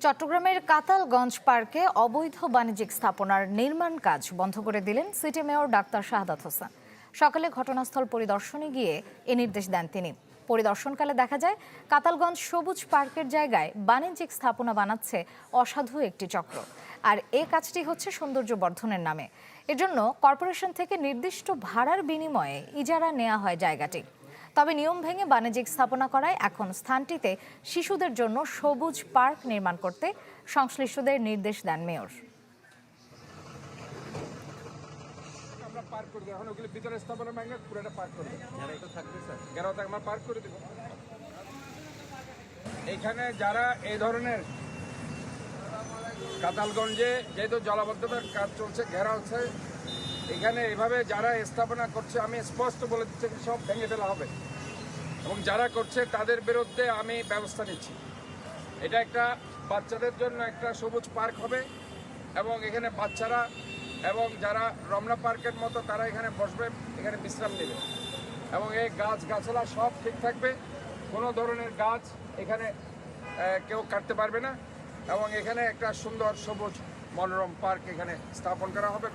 চট্টগ্রামের কাতালগঞ্জ পার্কে অবৈধ বাণিজ্যিক স্থাপনার নির্মাণ কাজ বন্ধ করে দিলেন city mayor doctor Shahadat Hossain. সকালে ঘটনাস্থল পরিদর্শনে গিয়ে এ নির্দেশ দেন তিনি। পরিদর্শনকালে দেখা যায় কাতালগঞ্জ সবুজ পার্কের জায়গায় বাণিজ্যিক স্থাপনা বানাচ্ছে অসাধু একটি চক্র। আর এই কাজটি হচ্ছে সৌন্দর্য বর্ধনের নামে। এজন্য কর্পোরেশন থেকে নির্দিষ্ট ভাড়ার বিনিময়ে ইজারা নেওয়া হয় জায়গাটি। তবে নিয়ম ভেঙে বাণিজ্যিক স্থাপনা করায় এখন স্থানটিতে শিশুদের জন্য সবুজ পার্ক নির্মাণ করতে সংশ্লিষ্টদের নির্দেশ দেন মেয়র। এখানে যারা এই ধরনের কাতালগঞ্জে যেহেতু জলাবদ্ধতার কাজ চলছে, ঘেরা হচ্ছে, এখানে এভাবে যারা স্থাপনা করছে আমি স্পষ্ট বলে দিচ্ছি সব ভেঙে ফেলা হবে এবং যারা করছে তাদের বিরুদ্ধে আমি ব্যবস্থা নিচ্ছি। এটা একটা বাচ্চাদের জন্য একটা সবুজ পার্ক হবে এবং এখানে বাচ্চারা এবং যারা রমনা পার্কের মতো তারা এখানে বসবে, এখানে বিশ্রাম নেবে এবং এই গাছগাছলা সব ঠিক থাকবে। কোনো ধরনের গাছ এখানে কেউ কাটতে পারবে না এবং এখানে একটা সুন্দর সবুজ মনোরম পার্ক এখানে স্থাপন করা হবে।